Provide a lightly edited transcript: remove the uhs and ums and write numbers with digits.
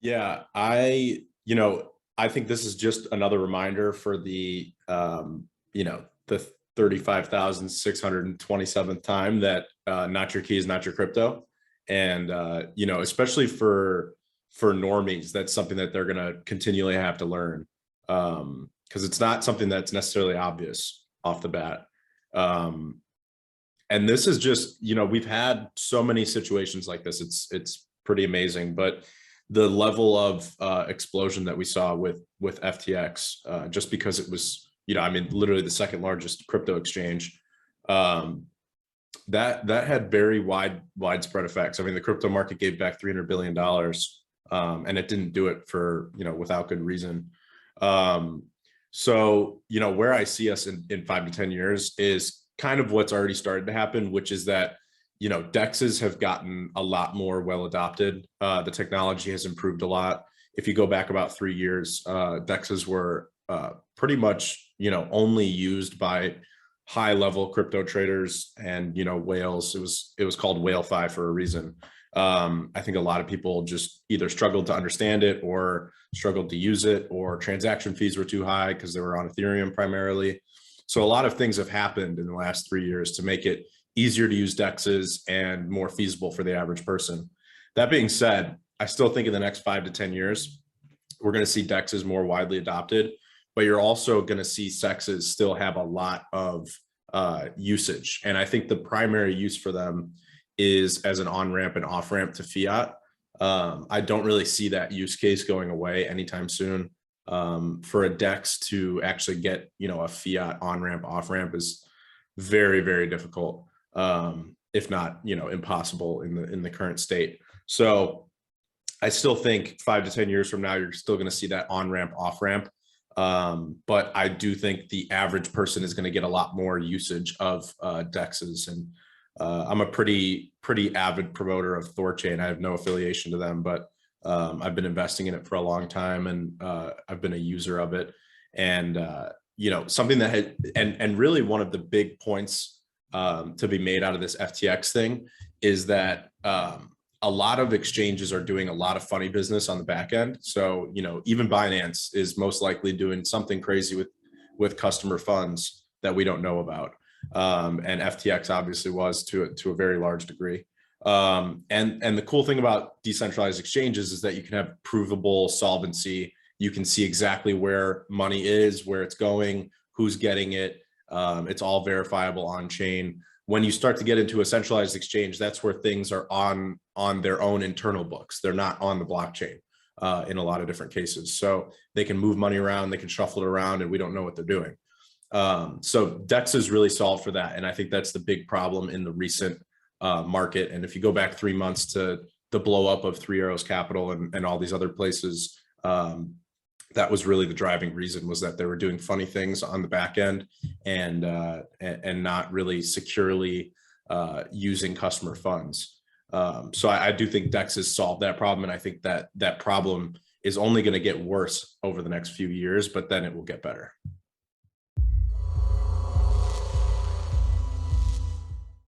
Yeah, I think this is just another reminder for the 35,627th time that not your key is not your crypto. And, especially for normies, that's something that they're going to continually have to learn. Because it's not something that's necessarily obvious off the bat. And this is just, we've had so many situations like this. It's pretty amazing, but the level of explosion that we saw with FTX, just because it was, literally the second largest crypto exchange, that had very widespread effects. I mean, the crypto market gave back $300 billion, and it didn't do it for, without good reason. So, where I see us in 5 to 10 years is kind of what's already started to happen, which is that, DEXs have gotten a lot more well adopted. The technology has improved a lot. If you go back about 3 years, DEXs were pretty much, only used by high level crypto traders and, whales. It was called Whale 5 for a reason. I think a lot of people just either struggled to understand it or struggled to use it, or transaction fees were too high because they were on Ethereum primarily. So a lot of things have happened in the last 3 years to make it easier to use DEXs and more feasible for the average person. That being said, I still think in the next 5 to 10 years, we're going to see DEXs more widely adopted, but you're also going to see CEXes still have a lot of usage. And I think the primary use for them is as an on-ramp and off-ramp to fiat. I don't really see that use case going away anytime soon. For a DEX to actually get, a fiat on-ramp, off-ramp is very, very difficult, if not, impossible in the current state. So I still think 5 to 10 years from now, you're still going to see that on-ramp, off-ramp. But I do think the average person is going to get a lot more usage of DEXs. And I'm a pretty avid promoter of Thorchain. I have no affiliation to them, but I've been investing in it for a long time, and I've been a user of it. And something that had, and really one of the big points to be made out of this FTX thing is that a lot of exchanges are doing a lot of funny business on the back end. So, even Binance is most likely doing something crazy with customer funds that we don't know about. And FTX obviously was to a very large degree. And the cool thing about decentralized exchanges is that you can have provable solvency. You can see exactly where money is, where it's going, who's getting it. It's all verifiable on chain. When you start to get into a centralized exchange, that's where things are on their own internal books. They're not on the blockchain in a lot of different cases. So they can move money around, they can shuffle it around, and we don't know what they're doing. So DEXs really solved for that. And I think that's the big problem in the recent market. And if you go back 3 months to the blow up of Three Arrows Capital and all these other places, that was really the driving reason, was that they were doing funny things on the back end and not really securely using customer funds. So I do think DEXs solved that problem. And I think that problem is only going to get worse over the next few years, but then it will get better.